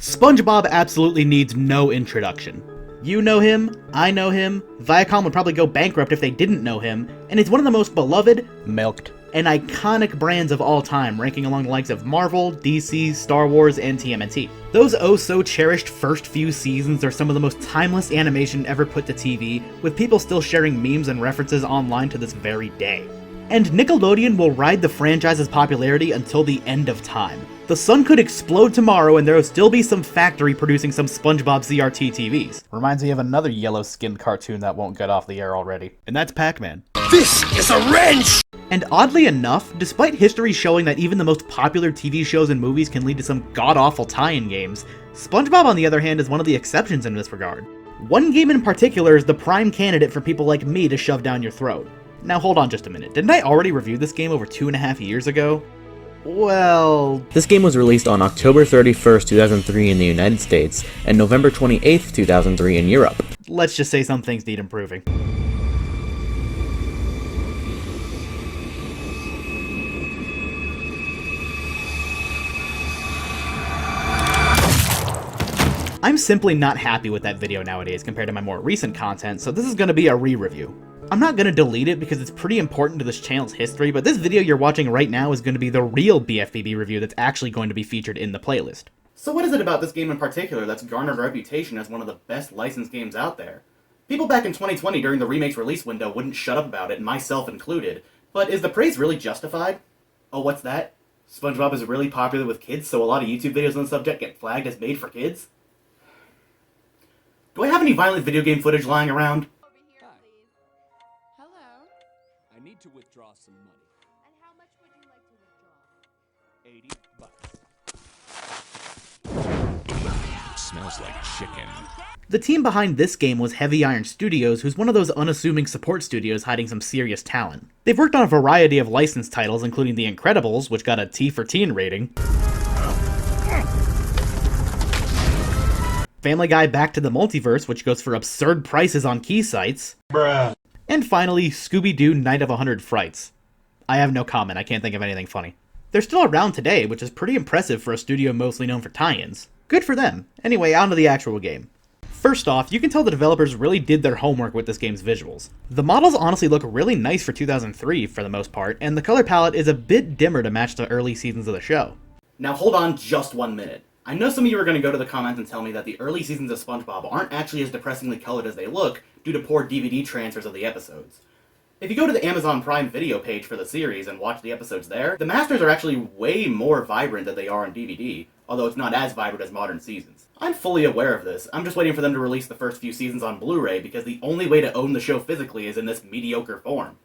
SpongeBob absolutely needs no introduction. You know him, I know him, Viacom would probably go bankrupt if they didn't know him, and he's one of the most beloved, milked, and iconic brands of all time, ranking along the likes of Marvel, DC, Star Wars, and TMNT. Those oh-so-cherished first few seasons are some of the most timeless animation ever put to TV, with people still sharing memes and references online to this very day. And Nickelodeon will ride the franchise's popularity until the end of time. The sun could explode tomorrow and there will still be some factory producing some SpongeBob CRT TVs. Reminds me of another yellow-skinned cartoon that won't get off the air already. And that's Pac-Man. This is a wrench! And oddly enough, despite history showing that even the most popular TV shows and movies can lead to some god-awful tie-in games, SpongeBob on the other hand is one of the exceptions in this regard. One game in particular is the prime candidate for people like me to shove down your throat. Now hold on just a minute, didn't I already review this game over 2.5 years ago? Well... This game was released on October 31st, 2003 in the United States, and November 28th, 2003 in Europe. Let's just say some things need improving. I'm simply not happy with that video nowadays compared to my more recent content, so this is going to be a re-review. I'm not going to delete it because it's pretty important to this channel's history, but this video you're watching right now is going to be the real BFBB review that's actually going to be featured in the playlist. So what is it about this game in particular that's garnered a reputation as one of the best licensed games out there? People back in 2020 during the remake's release window wouldn't shut up about it, myself included, but is the praise really justified? Oh, what's that? SpongeBob is really popular with kids, so a lot of YouTube videos on the subject get flagged as made for kids? Do I have any violent video game footage lying around? Over here, please. Hello. I need to withdraw some money. And how much would you like to withdraw? $80. Smells like chicken. The team behind this game was Heavy Iron Studios, who's one of those unassuming support studios hiding some serious talent. They've worked on a variety of licensed titles, including The Incredibles, which got a T for teen rating, Family Guy Back to the Multiverse, which goes for absurd prices on key sites, bruh, and finally, Scooby-Doo Night of 100 Frights. I have no comment, I can't think of anything funny. They're still around today, which is pretty impressive for a studio mostly known for tie-ins. Good for them. Anyway, on to the actual game. First off, you can tell the developers really did their homework with this game's visuals. The models honestly look really nice for 2003 for the most part, and the color palette is a bit dimmer to match the early seasons of the show. Now hold on just 1 minute. I know some of you are going to go to the comments and tell me that the early seasons of SpongeBob aren't actually as depressingly colored as they look due to poor DVD transfers of the episodes. If you go to the Amazon Prime Video page for the series and watch the episodes there, the masters are actually way more vibrant than they are on DVD, although it's not as vibrant as modern seasons. I'm fully aware of this, I'm just waiting for them to release the first few seasons on Blu-ray because the only way to own the show physically is in this mediocre form.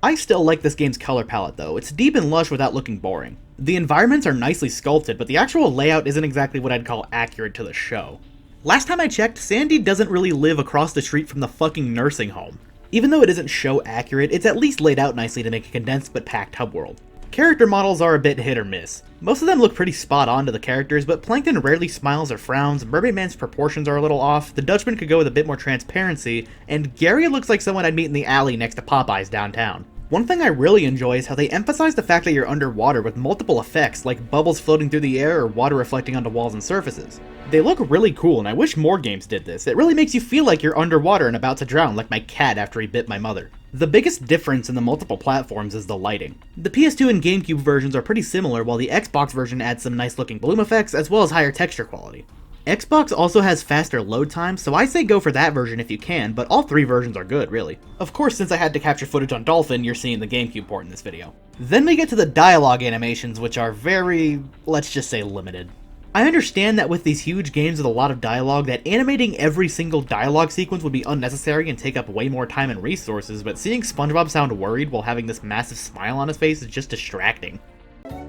I still like this game's color palette though, it's deep and lush without looking boring. The environments are nicely sculpted, but the actual layout isn't exactly what I'd call accurate to the show. Last time I checked, Sandy doesn't really live across the street from the fucking nursing home. Even though it isn't show accurate, it's at least laid out nicely to make a condensed but packed hub world. Character models are a bit hit or miss. Most of them look pretty spot on to the characters, but Plankton rarely smiles or frowns, Mermaid Man's proportions are a little off, the Dutchman could go with a bit more transparency, and Gary looks like someone I'd meet in the alley next to Popeye's downtown. One thing I really enjoy is how they emphasize the fact that you're underwater with multiple effects like bubbles floating through the air or water reflecting onto walls and surfaces. They look really cool and I wish more games did this. It really makes you feel like you're underwater and about to drown like my cat after he bit my mother. The biggest difference in the multiple platforms is the lighting. The PS2 and GameCube versions are pretty similar while the Xbox version adds some nice looking bloom effects as well as higher texture quality. Xbox also has faster load times, so I say go for that version if you can, but all three versions are good, really. Of course, since I had to capture footage on Dolphin, you're seeing the GameCube port in this video. Then we get to the dialogue animations, which are very, let's just say, limited. I understand that with these huge games with a lot of dialogue, that animating every single dialogue sequence would be unnecessary and take up way more time and resources, but seeing SpongeBob sound worried while having this massive smile on his face is just distracting.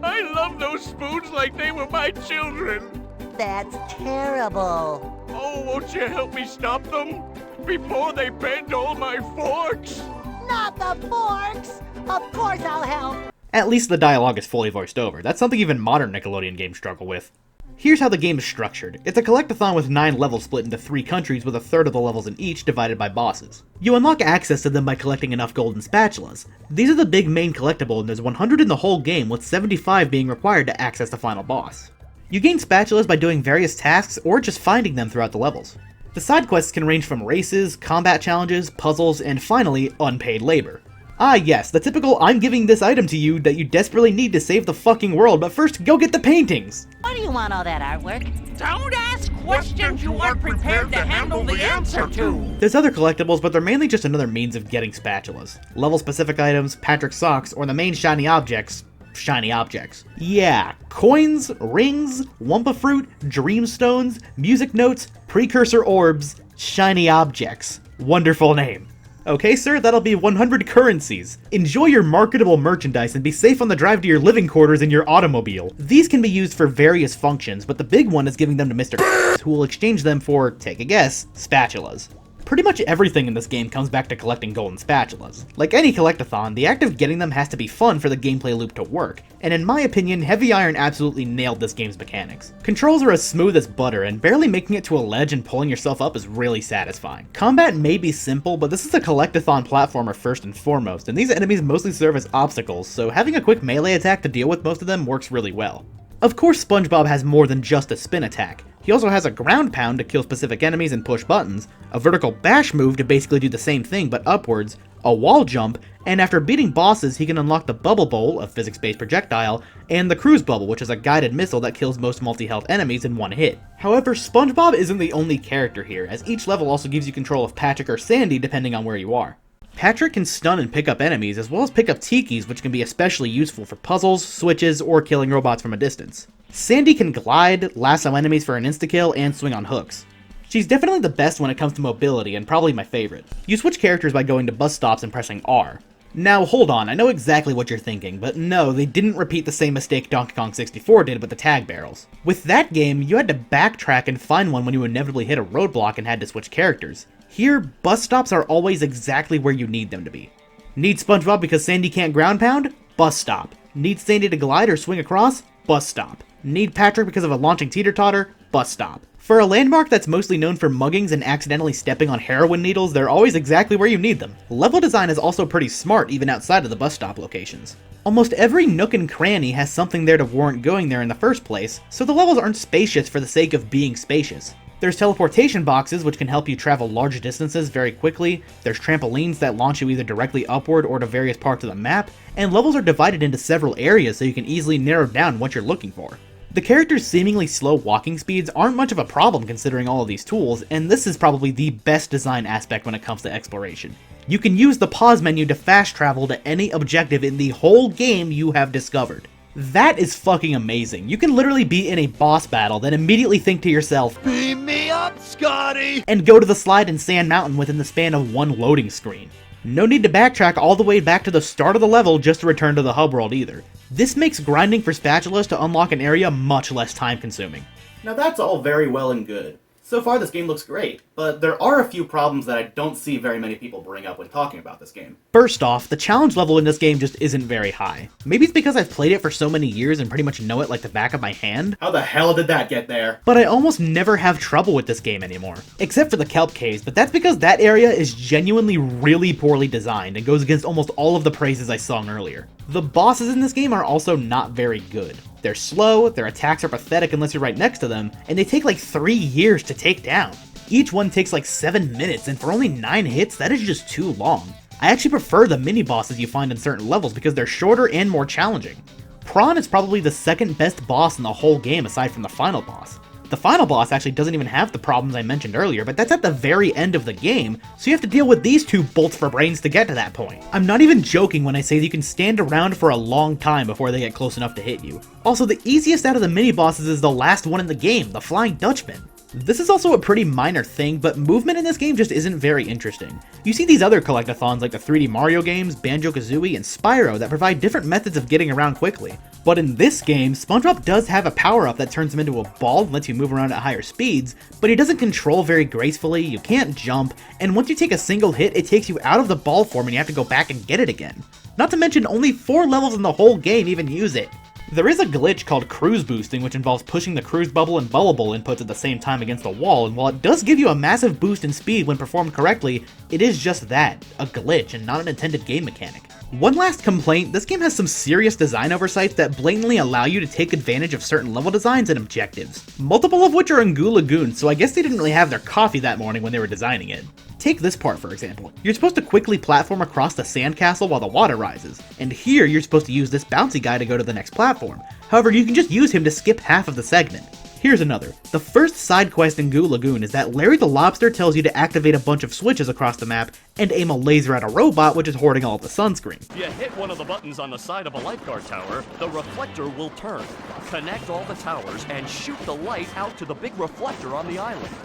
I love those spoons like they were my children! That's terrible. Oh, won't you help me stop them? Before they bend all my forks? Not the forks! Of course I'll help. At least the dialogue is fully voiced over. That's something even modern Nickelodeon games struggle with. Here's how the game is structured. It's a collectathon with 9 levels split into 3 countries with a third of the levels in each divided by bosses. You unlock access to them by collecting enough golden spatulas. These are the big main collectible and there's 100 in the whole game with 75 being required to access the final boss. You gain spatulas by doing various tasks or just finding them throughout the levels. The side quests can range from races, combat challenges, puzzles, and finally, unpaid labor. Ah yes, the typical I'm giving this item to you that you desperately need to save the fucking world, but first go get the paintings! Why do you want all that artwork? Don't ask questions you aren't prepared to handle the answer to! There's other collectibles, but they're mainly just another means of getting spatulas. Level-specific items, Patrick's socks, or the main shiny objects. Shiny objects. Yeah, coins, rings, Wumpa fruit, dream stones, music notes, precursor orbs, shiny objects. Wonderful name. Okay, sir, that'll be 100 currencies. Enjoy your marketable merchandise and be safe on the drive to your living quarters in your automobile. These can be used for various functions, but the big one is giving them to Mr. who will exchange them for, take a guess, spatulas. Pretty much everything in this game comes back to collecting golden spatulas. Like any collectathon, the act of getting them has to be fun for the gameplay loop to work, and in my opinion, Heavy Iron absolutely nailed this game's mechanics. Controls are as smooth as butter, and barely making it to a ledge and pulling yourself up is really satisfying. Combat may be simple, but this is a collectathon platformer first and foremost, and these enemies mostly serve as obstacles, so having a quick melee attack to deal with most of them works really well. Of course, SpongeBob has more than just a spin attack. He also has a ground pound to kill specific enemies and push buttons, a vertical bash move to basically do the same thing but upwards, a wall jump, and after beating bosses he can unlock the Bubble Bowl, a physics-based projectile, and the Cruise Bubble, which is a guided missile that kills most multi-health enemies in one hit. However, SpongeBob isn't the only character here, as each level also gives you control of Patrick or Sandy depending on where you are. Patrick can stun and pick up enemies, as well as pick up tikis, which can be especially useful for puzzles, switches, or killing robots from a distance. Sandy can glide, lasso enemies for an insta-kill, and swing on hooks. She's definitely the best when it comes to mobility, and probably my favorite. You switch characters by going to bus stops and pressing R. Now hold on, I know exactly what you're thinking, but no, they didn't repeat the same mistake Donkey Kong 64 did with the tag barrels. With that game, you had to backtrack and find one when you inevitably hit a roadblock and had to switch characters. Here, bus stops are always exactly where you need them to be. Need SpongeBob because Sandy can't ground pound? Bus stop. Need Sandy to glide or swing across? Bus stop. Need Patrick because of a launching teeter-totter? Bus stop. For a landmark that's mostly known for muggings and accidentally stepping on heroin needles, they're always exactly where you need them. Level design is also pretty smart even outside of the bus stop locations. Almost every nook and cranny has something there to warrant going there in the first place, so the levels aren't spacious for the sake of being spacious. There's teleportation boxes which can help you travel large distances very quickly, there's trampolines that launch you either directly upward or to various parts of the map, and levels are divided into several areas so you can easily narrow down what you're looking for. The character's seemingly slow walking speeds aren't much of a problem considering all of these tools, and this is probably the best design aspect when it comes to exploration. You can use the pause menu to fast travel to any objective in the whole game you have discovered. That is fucking amazing. You can literally be in a boss battle, then immediately think to yourself, Beam me up, Scotty! and go to the slide in Sand Mountain within the span of one loading screen. No need to backtrack all the way back to the start of the level just to return to the hub world either. This makes grinding for spatulas to unlock an area much less time consuming. Now that's all very well and good. So far this game looks great, but there are a few problems that I don't see very many people bring up when talking about this game. First off, the challenge level in this game just isn't very high. Maybe it's because I've played it for so many years and pretty much know it like the back of my hand. How the hell did that get there? But I almost never have trouble with this game anymore. Except for the kelp caves, but that's because that area is genuinely really poorly designed and goes against almost all of the praises I sung earlier. The bosses in this game are also not very good. They're slow, their attacks are pathetic unless you're right next to them, and they take like 3 years to take down. Each one takes like 7 minutes, and for only 9 hits, that is just too long. I actually prefer the mini-bosses you find in certain levels because they're shorter and more challenging. Prawn is probably the second best boss in the whole game aside from the final boss. The final boss actually doesn't even have the problems I mentioned earlier, but that's at the very end of the game, so you have to deal with these two bolts for brains to get to that point. I'm not even joking when I say that you can stand around for a long time before they get close enough to hit you. Also, the easiest out of the mini-bosses is the last one in the game, the Flying Dutchman. This is also a pretty minor thing, but movement in this game just isn't very interesting. You see these other collectathons like the 3D Mario games, Banjo-Kazooie, and Spyro that provide different methods of getting around quickly. But in this game, SpongeBob does have a power-up that turns him into a ball and lets you move around at higher speeds, but he doesn't control very gracefully, you can't jump, and once you take a single hit, it takes you out of the ball form and you have to go back and get it again. Not to mention, only 4 levels in the whole game even use it. There is a glitch called cruise boosting, which involves pushing the cruise bubble and bubble bowl inputs at the same time against a wall, and while it does give you a massive boost in speed when performed correctly, it is just that, a glitch and not an intended game mechanic. One last complaint, this game has some serious design oversights that blatantly allow you to take advantage of certain level designs and objectives, multiple of which are in Goo Lagoon, so I guess they didn't really have their coffee that morning when they were designing it. Take this part for example. You're supposed to quickly platform across the sandcastle while the water rises, and here you're supposed to use this bouncy guy to go to the next platform. However, you can just use him to skip half of the segment. Here's another. The first side quest in Goo Lagoon is that Larry the Lobster tells you to activate a bunch of switches across the map and aim a laser at a robot which is hoarding all of the sunscreen. If you hit one of the buttons on the side of a lifeguard tower, the reflector will turn. Connect all the towers and shoot the light out to the big reflector on the island.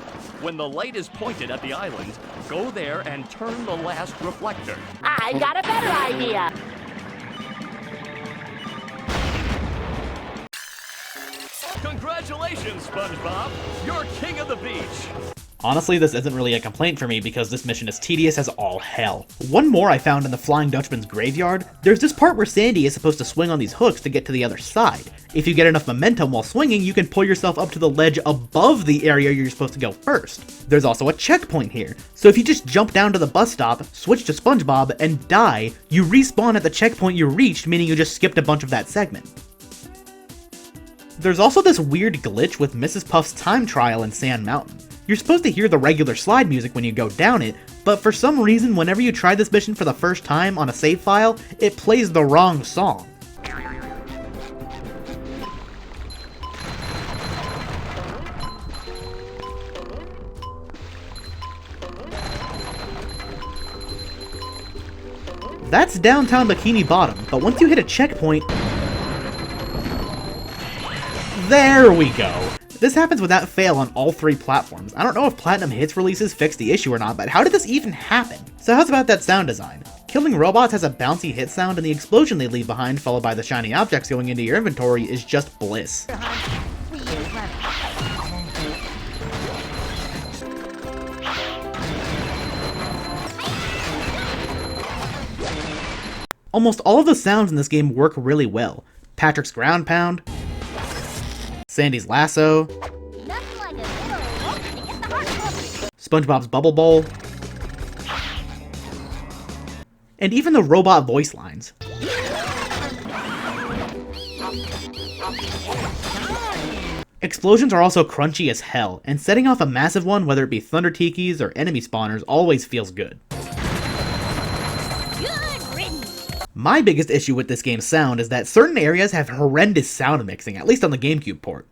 When the light is pointed at the island, go there and turn the last reflector. I got a better idea. Congratulations, SpongeBob! You're king of the beach! Honestly, this isn't really a complaint for me because this mission is tedious as all hell. One more I found in the Flying Dutchman's graveyard. There's this part where Sandy is supposed to swing on these hooks to get to the other side. If you get enough momentum while swinging, you can pull yourself up to the ledge above the area you're supposed to go first. There's also a checkpoint here, so if you just jump down to the bus stop, switch to SpongeBob, and die, you respawn at the checkpoint you reached, meaning you just skipped a bunch of that segment. There's also this weird glitch with Mrs. Puff's time trial in Sand Mountain. You're supposed to hear the regular slide music when you go down it, but for some reason whenever you try this mission for the first time on a save file, it plays the wrong song. That's downtown Bikini Bottom, but once you hit a checkpoint... There we go! This happens without fail on all 3 platforms. I don't know if Platinum Hits releases fixed the issue or not, but how did this even happen? So how's about that sound design? Killing robots has a bouncy hit sound, and the explosion they leave behind, followed by the shiny objects going into your inventory, is just bliss. Almost all of the sounds in this game work really well. Patrick's ground pound, Sandy's lasso, SpongeBob's bubble bowl, and even the robot voice lines. Explosions are also crunchy as hell, and setting off a massive one, whether it be Thunder Tikis or enemy spawners, always feels good. My biggest issue with this game's sound is that certain areas have horrendous sound mixing, at least on the GameCube port.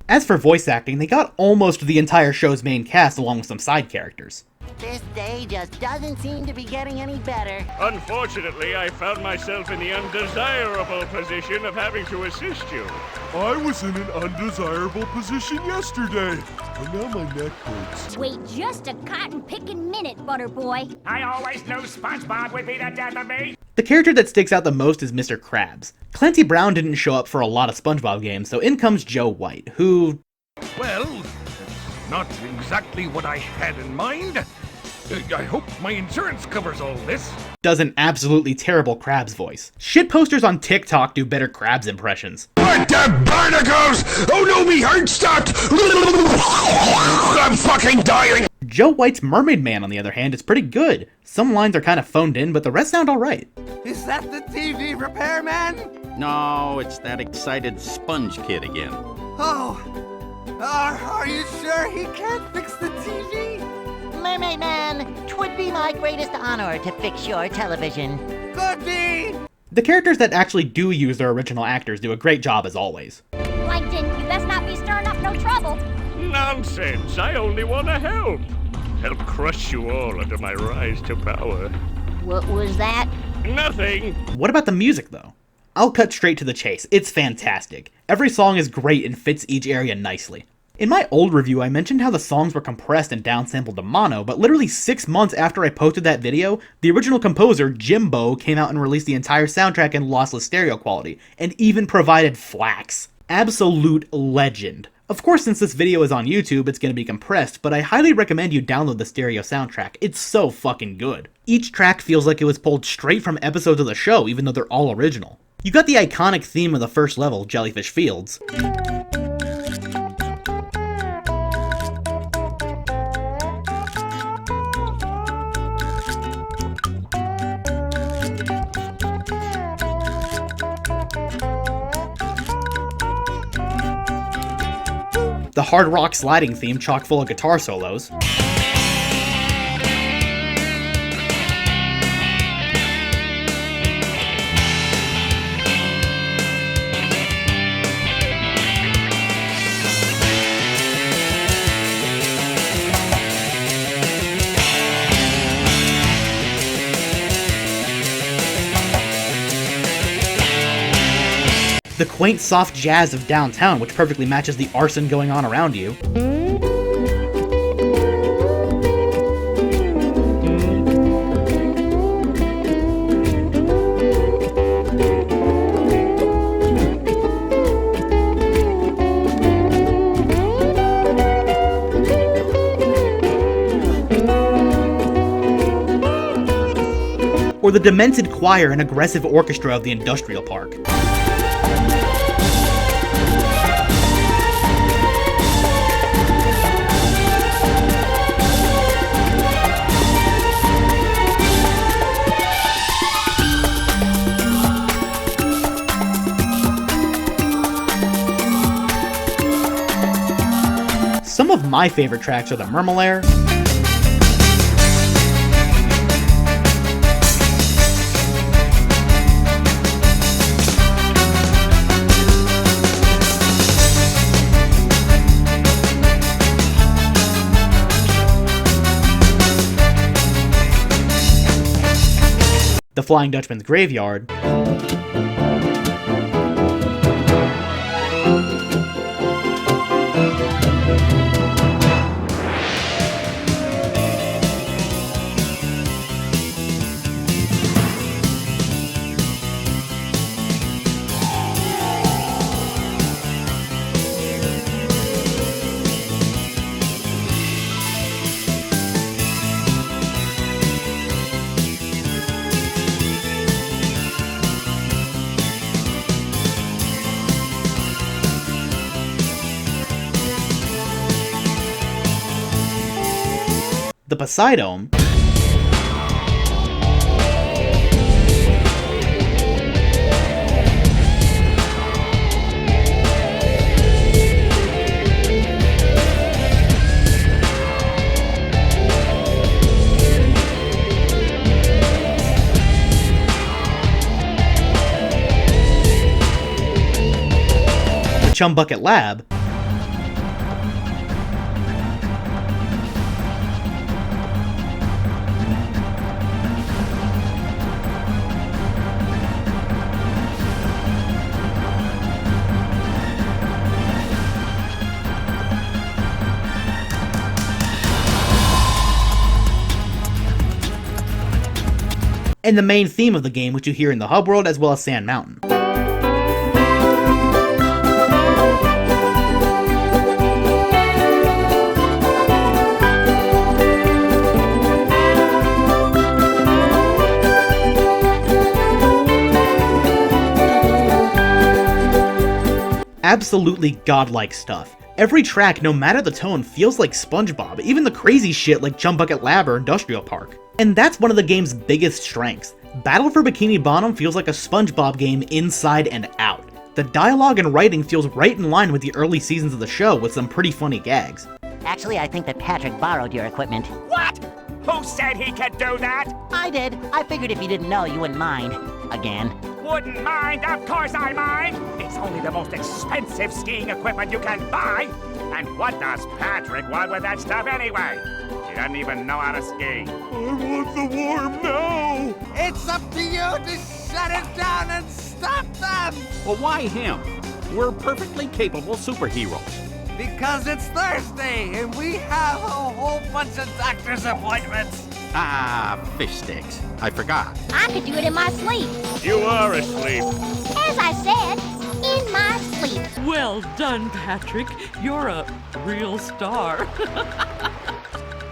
As for voice acting, they got almost the entire show's main cast along with some side characters. This day just doesn't seem to be getting any better. Unfortunately, I found myself in the undesirable position of having to assist you. I was in an undesirable position yesterday, and now my neck hurts. Wait just a cotton-picking minute, Butter Boy. I always knew SpongeBob would be the death of me. The character that sticks out the most is Mr. Krabs. Clancy Brown didn't show up for a lot of SpongeBob games, so in comes Joe White, who... Well, not exactly what I had in mind. I hope my insurance covers all this. does an absolutely terrible Krabs voice. Shit posters on TikTok do better Krabs impressions. What the barnacles? Oh no, me heart stopped! I'm fucking dying! Joe White's Mermaid Man, on the other hand, is pretty good. Some lines are kind of phoned in, but the rest sound alright. Is that the TV repairman? No, it's that excited sponge kid again. Oh, are you sure he can't fix the TV? Mermaid Man, 'twould be my greatest honor to fix your television. Could be! The characters that actually do use their original actors do a great job as always. Plankton, you best not be stirring up no trouble. Nonsense! I only want to help. Help crush you all under my rise to power. What was that? Nothing! What about the music, though? I'll cut straight to the chase. It's fantastic. Every song is great and fits each area nicely. In my old review, I mentioned how the songs were compressed and downsampled to mono, but literally 6 months after I posted that video, the original composer, Jimbo, came out and released the entire soundtrack in lossless stereo quality, and even provided flax. Absolute legend. Of course, since this video is on YouTube, it's gonna be compressed, but I highly recommend you download the stereo soundtrack. It's so fucking good. Each track feels like it was pulled straight from episodes of the show, even though they're all original. You got the iconic theme of the first level, Jellyfish Fields. the hard rock sliding theme chock full of guitar solos, the quaint soft jazz of downtown, which perfectly matches the arson going on around you, or the demented choir and aggressive orchestra of the industrial park. Some of my favorite tracks are the Murmelaire, the Flying Dutchman's Graveyard, the Poseidome, the Chum Bucket Lab, and the main theme of the game, which you hear in the hub world as well as Sand Mountain. Absolutely godlike stuff. Every track, no matter the tone, feels like SpongeBob, even the crazy shit like Chum Bucket Lab or Industrial Park. And that's one of the game's biggest strengths. Battle for Bikini Bottom feels like a SpongeBob game inside and out. The dialogue and writing feels right in line with the early seasons of the show with some pretty funny gags. Actually, I think that Patrick borrowed your equipment. What? Who said he could do that? I did. I figured if you didn't know, you wouldn't mind. Again. Wouldn't mind? Of course I mind. It's only the most expensive skiing equipment you can buy. And what does Patrick want with that stuff anyway? He doesn't even know how to ski. I want the worm now! It's up to you to shut it down and stop them! Well, why him? We're perfectly capable superheroes. Because it's Thursday and we have a whole bunch of doctor's appointments. Ah, fish sticks. I forgot. I could do it in my sleep. You are asleep. As I said, in my sleep. Well done, Patrick. You're a real star.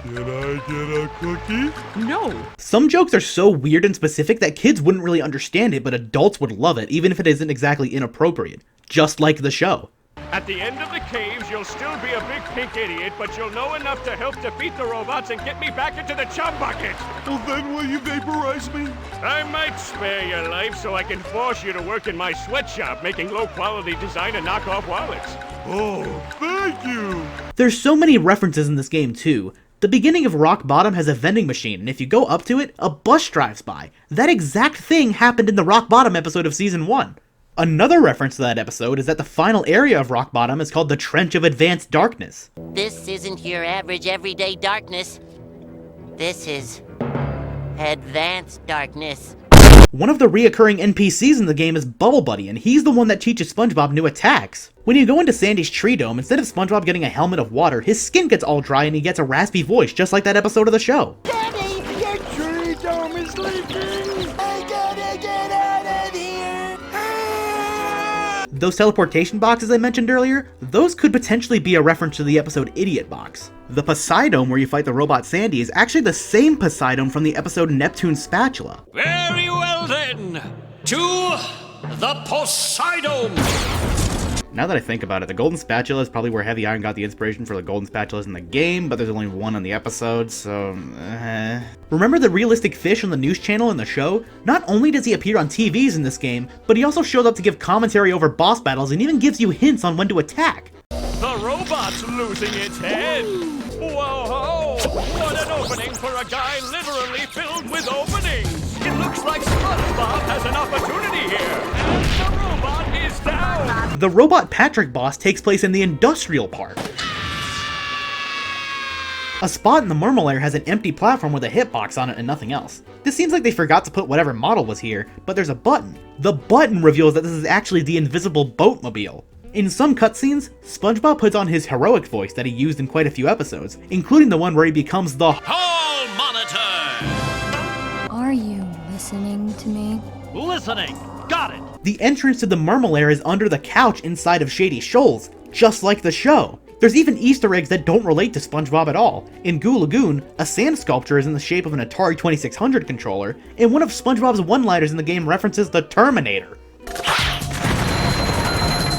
Can I get a cookie? No. Some jokes are so weird and specific that kids wouldn't really understand it, but adults would love it, even if it isn't exactly inappropriate. Just like the show. At the end of the caves, you'll still be a big pink idiot, but you'll know enough to help defeat the robots and get me back into the chum bucket. Well, then will you vaporize me? I might spare your life so I can force you to work in my sweatshop making low-quality design and knockoff wallets. Oh, thank you! There's so many references in this game too. The beginning of Rock Bottom has a vending machine, and if you go up to it, a bus drives by. That exact thing happened in the Rock Bottom episode of Season 1. Another reference to that episode is that the final area of Rock Bottom is called the Trench of Advanced Darkness. This isn't your average everyday darkness. This is advanced darkness. One of the reoccurring NPCs in the game is Bubble Buddy, and he's the one that teaches SpongeBob new attacks. When you go into Sandy's tree dome, instead of SpongeBob getting a helmet of water, his skin gets all dry and he gets a raspy voice, just like that episode of the show. Daddy, your tree dome is leaking! I gotta get out of here! Those teleportation boxes I mentioned earlier, those could potentially be a reference to the episode Idiot Box. The Poseidome where you fight the robot Sandy is actually the same Poseidome from the episode Neptune's Spatula. Very well then, to the Poseidome! Now that I think about it, the Golden Spatula is probably where Heavy Iron got the inspiration for the Golden Spatulas in the game, but there's only one on the episode, so... Remember the realistic fish on the news channel in the show? Not only does he appear on TVs in this game, but he also showed up to give commentary over boss battles and even gives you hints on when to attack. The robot's losing its head! Whoa! What an opening for a guy literally filled with openings! It looks like SpongeBob has an opportunity here, and the robot is down! The Robot Patrick boss takes place in the Industrial Park. A spot in the Murmelair has an empty platform with a hitbox on it and nothing else. This seems like they forgot to put whatever model was here, but there's a button. The button reveals that this is actually the invisible Boatmobile. In some cutscenes, SpongeBob puts on his heroic voice that he used in quite a few episodes, including the one where he becomes the Hall Monitor! Are you listening to me? Listening! Got it! The entrance to the Murmelair is under the couch inside of Shady Shoals, just like the show. There's even Easter eggs that don't relate to SpongeBob at all. In Goo Lagoon, a sand sculpture is in the shape of an Atari 2600 controller, and one of SpongeBob's one-liners in the game references the Terminator.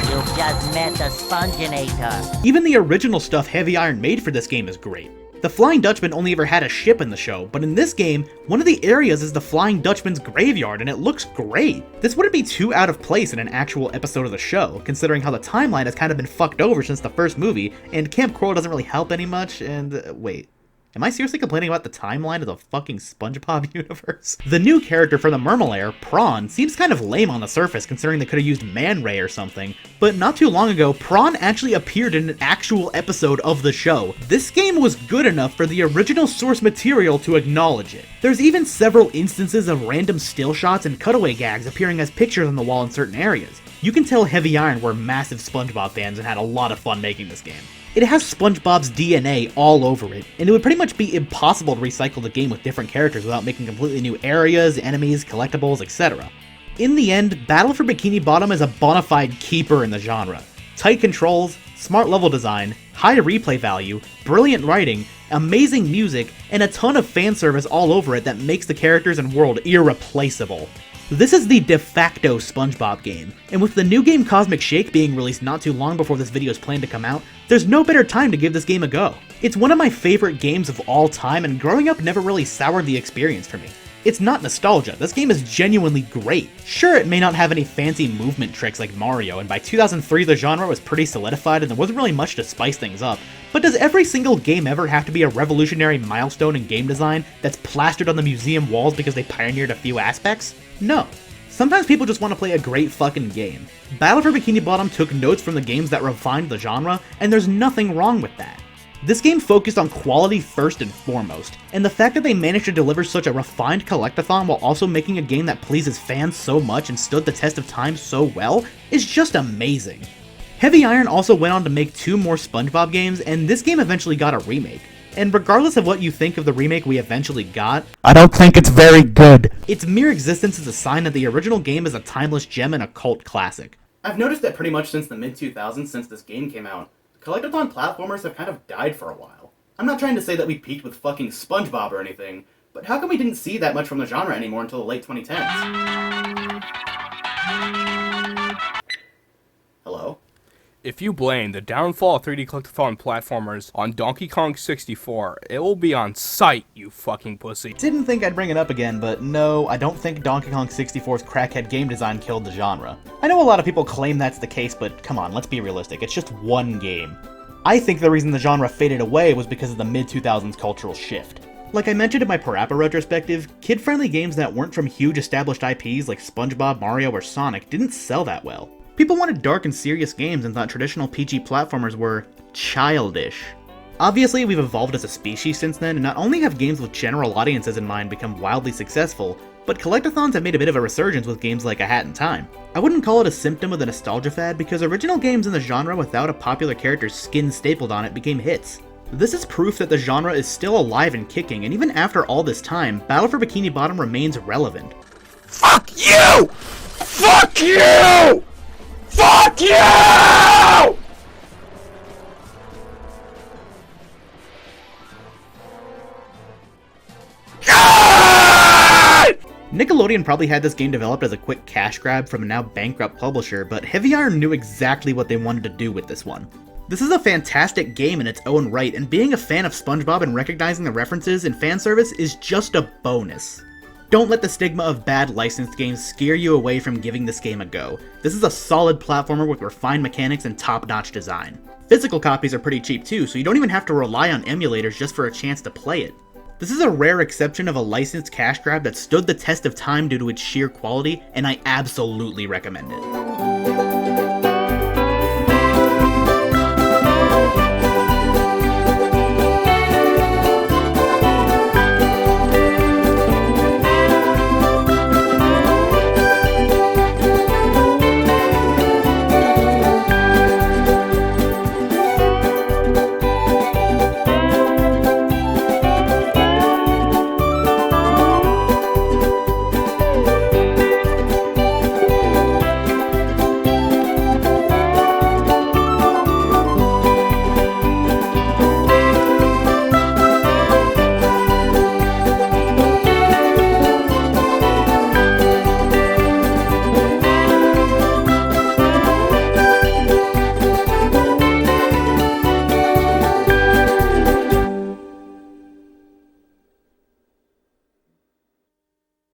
You've just met the Sponginator. Even the original stuff Heavy Iron made for this game is great. The Flying Dutchman only ever had a ship in the show, but in this game, one of the areas is the Flying Dutchman's graveyard, and it looks great. This wouldn't be too out of place in an actual episode of the show, considering how the timeline has kind of been fucked over since the first movie, and Camp Coral doesn't really help any much, and wait. Am I seriously complaining about the timeline of the fucking SpongeBob universe? The new character for the Murmelair, Prawn, seems kind of lame on the surface considering they could have used Man Ray or something, but not too long ago, Prawn actually appeared in an actual episode of the show. This game was good enough for the original source material to acknowledge it. There's even several instances of random still shots and cutaway gags appearing as pictures on the wall in certain areas. You can tell Heavy Iron were massive SpongeBob fans and had a lot of fun making this game. It has SpongeBob's DNA all over it, and it would pretty much be impossible to recycle the game with different characters without making completely new areas, enemies, collectibles, etc. In the end, Battle for Bikini Bottom is a bona fide keeper in the genre. Tight controls, smart level design, high replay value, brilliant writing, amazing music, and a ton of fan service all over it that makes the characters and world irreplaceable. This is the de facto SpongeBob game, and with the new game Cosmic Shake being released not too long before this video is planned to come out, there's no better time to give this game a go. It's one of my favorite games of all time, and growing up never really soured the experience for me. It's not nostalgia, this game is genuinely great. Sure, it may not have any fancy movement tricks like Mario, and by 2003 the genre was pretty solidified and there wasn't really much to spice things up, but does every single game ever have to be a revolutionary milestone in game design that's plastered on the museum walls because they pioneered a few aspects? No. Sometimes people just want to play a great fucking game. Battle for Bikini Bottom took notes from the games that refined the genre, and there's nothing wrong with that. This game focused on quality first and foremost, and the fact that they managed to deliver such a refined collectathon while also making a game that pleases fans so much and stood the test of time so well is just amazing. Heavy Iron also went on to make 2 more SpongeBob games, and this game eventually got a remake. And regardless of what you think of the remake we eventually got, I don't think it's very good. Its mere existence is a sign that the original game is a timeless gem and a cult classic. I've noticed that pretty much since the mid-2000s, since this game came out, collectathon platformers have kind of died for a while. I'm not trying to say that we peaked with fucking SpongeBob or anything, but how come we didn't see that much from the genre anymore until the late 2010s? Hello? If you blame the downfall of 3D collectathon platformers on Donkey Kong 64, it will be on sight, you fucking pussy. Didn't think I'd bring it up again, but no, I don't think Donkey Kong 64's crackhead game design killed the genre. I know a lot of people claim that's the case, but come on, let's be realistic, it's just one game. I think the reason the genre faded away was because of the mid-2000s cultural shift. Like I mentioned in my Parappa retrospective, kid-friendly games that weren't from huge established IPs like SpongeBob, Mario, or Sonic didn't sell that well. People wanted dark and serious games and thought traditional PG platformers were childish. Obviously, we've evolved as a species since then, and not only have games with general audiences in mind become wildly successful, but collectathons have made a bit of a resurgence with games like A Hat in Time. I wouldn't call it a symptom of the nostalgia fad because original games in the genre without a popular character's skin stapled on it became hits. This is proof that the genre is still alive and kicking, and even after all this time, Battle for Bikini Bottom remains relevant. Fuck you! Fuck you! Fuck you! Nickelodeon probably had this game developed as a quick cash grab from a now bankrupt publisher, but Heavy Iron knew exactly what they wanted to do with this one. This is a fantastic game in its own right, and being a fan of SpongeBob and recognizing the references and fan service is just a bonus. Don't let the stigma of bad licensed games scare you away from giving this game a go. This is a solid platformer with refined mechanics and top-notch design. Physical copies are pretty cheap too, so you don't even have to rely on emulators just for a chance to play it. This is a rare exception of a licensed cash grab that stood the test of time due to its sheer quality, and I absolutely recommend it.